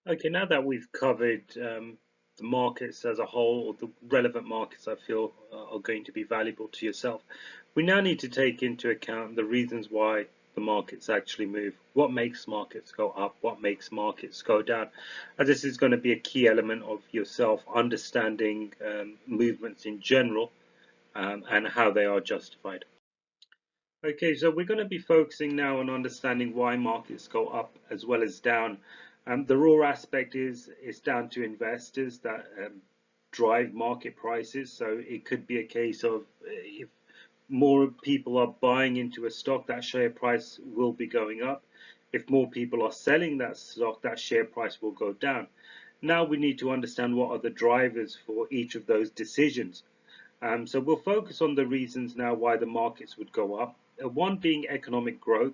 Okay, now that we've covered the markets as a whole, or the relevant markets I feel are going to be valuable to yourself, we now need to take into account the reasons why the markets actually move. What makes markets go up? What makes markets go down? As this is going to be a key element of yourself understanding movements in general and how they are justified. Okay, so we're going to be focusing now on understanding why markets go up as well as down. The raw aspect is it's down to investors that drive market prices. So it could be a case of if more people are buying into a stock, that share price will be going up. If more people are selling that stock, that share price will go down. Now we need to understand what are the drivers for each of those decisions. So we'll focus on the reasons now why the markets would go up. One being economic growth.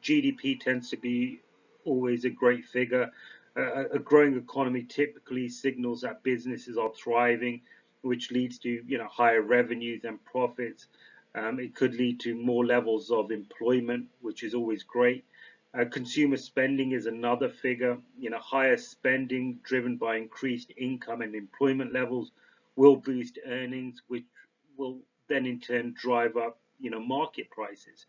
GDP tends to be always a great figure. A growing economy typically signals that businesses are thriving, which leads to higher revenues and profits. It could lead to more levels of employment, which is always great. Consumer spending is another figure. Higher spending driven by increased income and employment levels will boost earnings, which will then in turn drive up, market prices.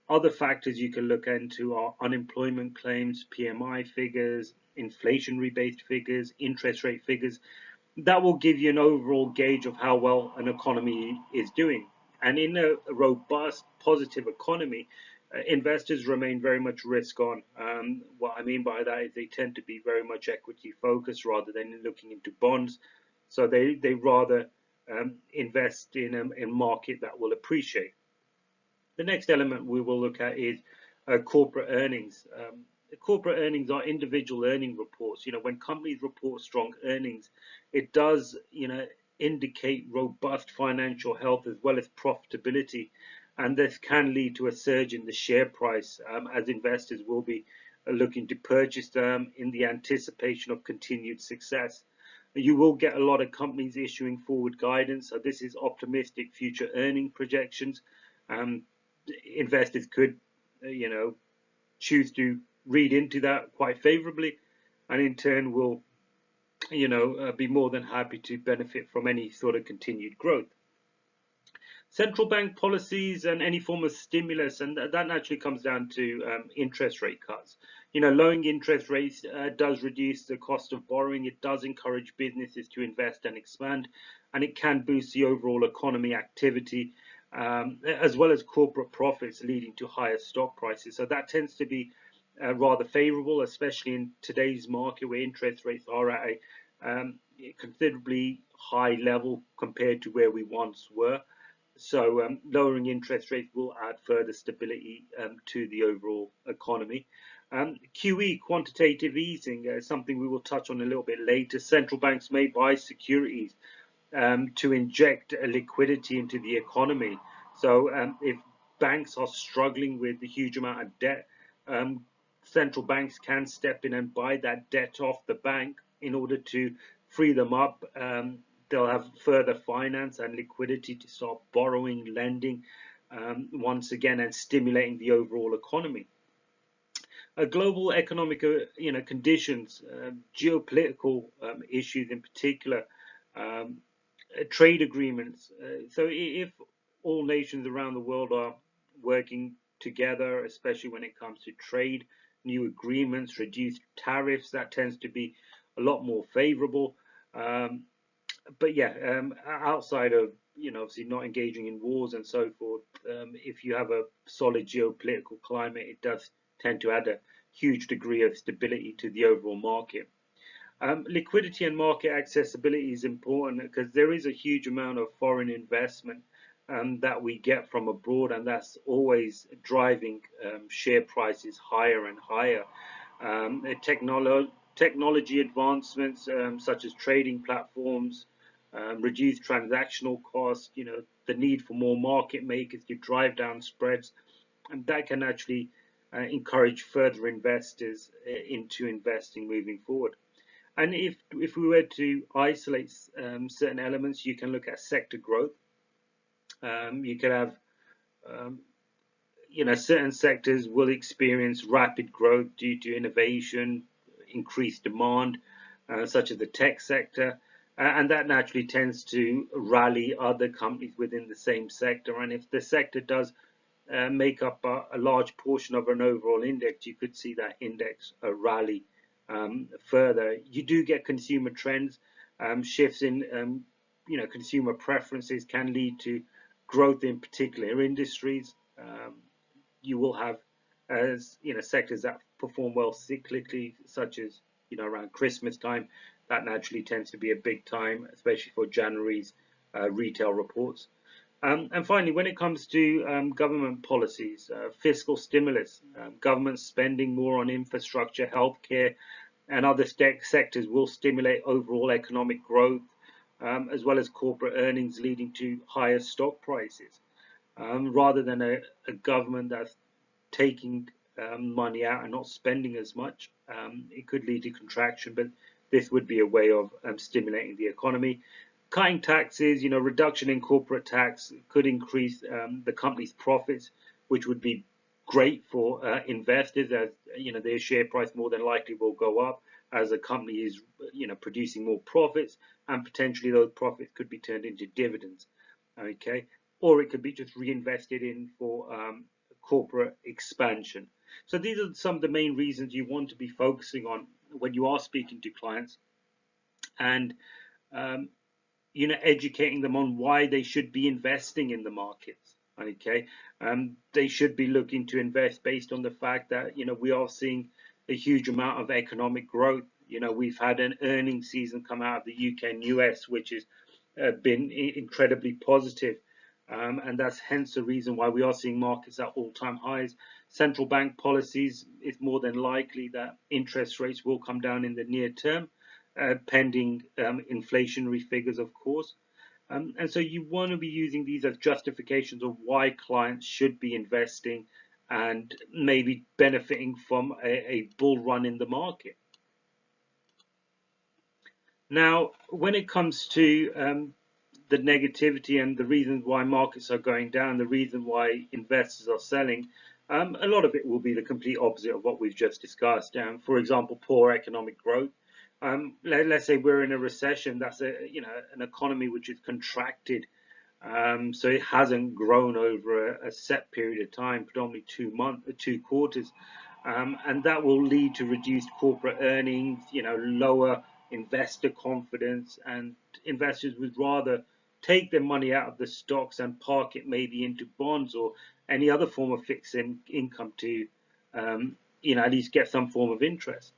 Other factors you can look into are unemployment claims, PMI figures, inflationary based figures, interest rate figures. That will give you an overall gauge of how well an economy is doing. And in a robust, positive economy, investors remain very much risk on. What I mean by that is they tend to be very much equity focused rather than looking into bonds. So they rather invest in a market that will appreciate. The next element we will look at is corporate earnings. Corporate earnings are individual earning reports. When companies report strong earnings, it does, indicate robust financial health as well as profitability, and this can lead to a surge in the share price as investors will be looking to purchase them in the anticipation of continued success. You will get a lot of companies issuing forward guidance, so this is optimistic future earning projections. Um, Investors could, choose to read into that quite favorably, and in turn will, be more than happy to benefit from any sort of continued growth. Central bank policies and any form of stimulus, and that naturally comes down to interest rate cuts. Lowering interest rates does reduce the cost of borrowing. It does encourage businesses to invest and expand, and it can boost the overall economy activity, as well as corporate profits, leading to higher stock prices. So that tends to be rather favorable, especially in today's market where interest rates are at a considerably high level compared to where we once were. So lowering interest rates will add further stability to the overall economy. QE, quantitative easing, something we will touch on a little bit later. Central banks may buy securities to inject liquidity into the economy. So if banks are struggling with a huge amount of debt, central banks can step in and buy that debt off the bank in order to free them up. They'll have further finance and liquidity to start borrowing, lending once again, and stimulating the overall economy. Global economic, conditions, geopolitical issues in particular, um, trade agreements. So if all nations around the world are working together, especially when it comes to trade, new agreements, reduced tariffs, that tends to be a lot more favorable. Um, but yeah, outside of obviously not engaging in wars and so forth, if you have a solid geopolitical climate, it does tend to add a huge degree of stability to the overall market. Liquidity and market accessibility is important because there is a huge amount of foreign investment that we get from abroad, and that's always driving share prices higher and higher. Technology advancements such as trading platforms, reduced transactional costs, the need for more market makers to drive down spreads, and that can actually encourage further investors into investing moving forward. And if we were to isolate certain elements, you can look at sector growth. You could have, um, certain sectors will experience rapid growth due to innovation, increased demand, such as the tech sector, and that naturally tends to rally other companies within the same sector. And if the sector does make up a large portion of an overall index, you could see that index rally further. You do get consumer trends, shifts in consumer preferences can lead to growth in particular industries. You will have sectors that perform well cyclically, such as around Christmas time. That naturally tends to be a big time, especially for January's retail reports. And finally, when it comes to government policies, fiscal stimulus, government spending more on infrastructure, healthcare, and other sectors will stimulate overall economic growth, as well as corporate earnings, leading to higher stock prices. Rather than a government that's taking money out and not spending as much, it could lead to contraction, but this would be a way of stimulating the economy. Cutting taxes, reduction in corporate tax could increase the company's profits, which would be great for investors, as their share price more than likely will go up as a company is producing more profits, and potentially those profits could be turned into dividends. Okay, or it could be just reinvested in for corporate expansion. So these are some of the main reasons you want to be focusing on when you are speaking to clients, and educating them on why they should be investing in the markets. Okay, they should be looking to invest based on the fact that we are seeing a huge amount of economic growth. We've had an earnings season come out of the UK and US, which has been incredibly positive. And that's hence the reason why we are seeing markets at all-time highs. Central bank policies, it's more than likely that interest rates will come down in the near term, pending inflationary figures, of course. And so you want to be using these as justifications of why clients should be investing and maybe benefiting from a bull run in the market. Now, when it comes to the negativity and the reasons why markets are going down, the reason why investors are selling, a lot of it will be the complete opposite of what we've just discussed. For example, poor economic growth. Let's say we're in a recession. That's an economy which is contracted, so it hasn't grown over a set period of time, predominantly 2 quarters, and that will lead to reduced corporate earnings, lower investor confidence, and investors would rather take their money out of the stocks and park it maybe into bonds or any other form of fixed income to at least get some form of interest.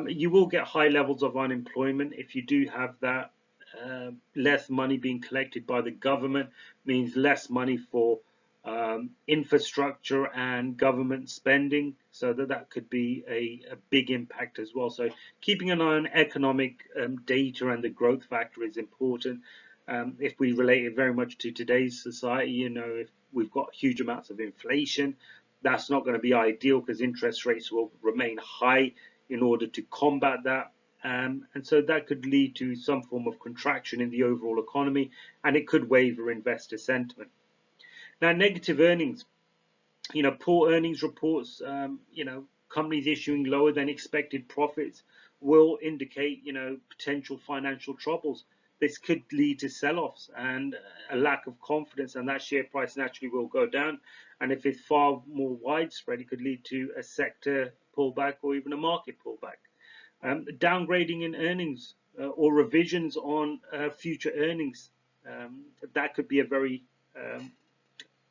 You will get high levels of unemployment if you do have that. Less money being collected by the government means less money for infrastructure and government spending, so that could be a big impact as well. So keeping an eye on economic data and the growth factor is important. If we relate it very much to today's society, if we've got huge amounts of inflation, that's not going to be ideal because interest rates will remain high in order to combat that. And so that could lead to some form of contraction in the overall economy, and it could waver investor sentiment. Now, negative earnings, poor earnings reports, companies issuing lower than expected profits will indicate, potential financial troubles. This could lead to sell-offs and a lack of confidence, and that share price naturally will go down. And if it's far more widespread, it could lead to a sector pullback or even a market pullback. Downgrading in earnings or revisions on future earnings, that could be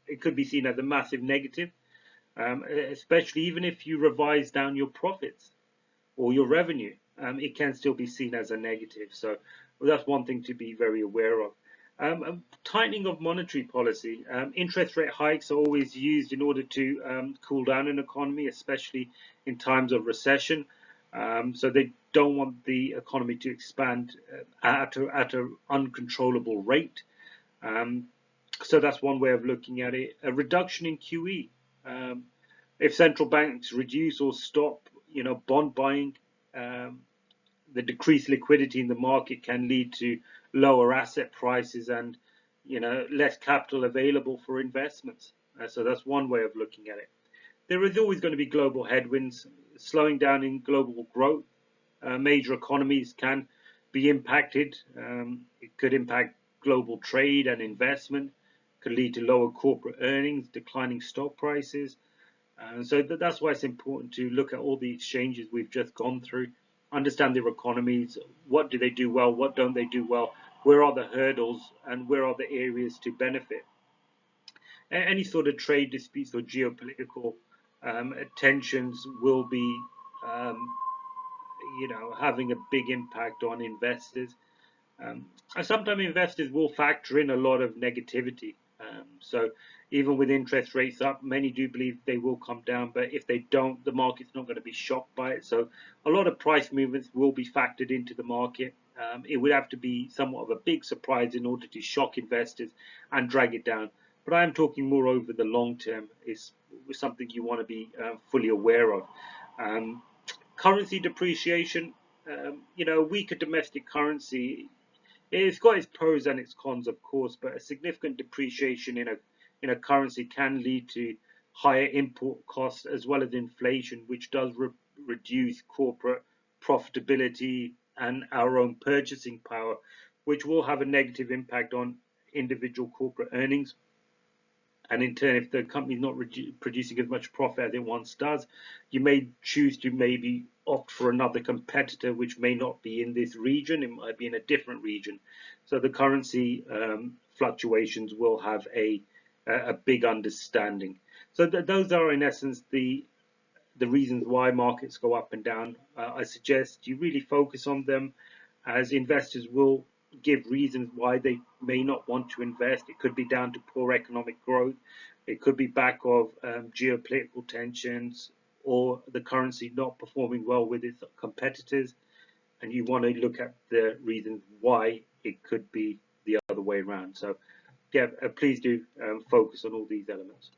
it could be seen as a massive negative, especially even if you revise down your profits or your revenue, it can still be seen as a negative. So that's one thing to be very aware of. Tightening of monetary policy. Interest rate hikes are always used in order to cool down an economy, especially in times of recession. So they don't want the economy to expand at an uncontrollable rate. So that's one way of looking at it. A reduction in QE. If central banks reduce or stop, bond buying, the decreased liquidity in the market can lead to lower asset prices and less capital available for investments. So that's one way of looking at it. There is always going to be global headwinds, slowing down in global growth, major economies can be impacted. It could impact global trade and investment, could lead to lower corporate earnings, declining stock prices. So that's why it's important to look at all the exchanges we've just gone through, understand their economies, what do they do well, what don't they do well, where are the hurdles, and where are the areas to benefit. Any sort of trade disputes or geopolitical tensions will be, um, having a big impact on investors. And sometimes investors will factor in a lot of negativity. So even with interest rates up, many do believe they will come down, but if they don't, the market's not going to be shocked by it. So a lot of price movements will be factored into the market. It would have to be somewhat of a big surprise in order to shock investors and drag it down. But I am talking more over the long term. Is something you want to be fully aware of. Um, Currency depreciation, weaker domestic currency, it's got its pros and its cons, of course, but a significant depreciation in a currency can lead to higher import costs as well as inflation, which does reduce corporate profitability and our own purchasing power, which will have a negative impact on individual corporate earnings. And in turn, if the company's not producing as much profit as it once does, you may choose to maybe opt for another competitor, which may not be in this region. It might be in a different region. So the currency fluctuations will have a big understanding. So those are, in essence, the reasons why markets go up and down. I suggest you really focus on them, as investors will give reasons why they may not want to invest. It could be down to poor economic growth. It could be back of geopolitical tensions or the currency not performing well with its competitors. And you want to look at the reasons why it could be the other way around. So, yeah, please do focus on all these elements.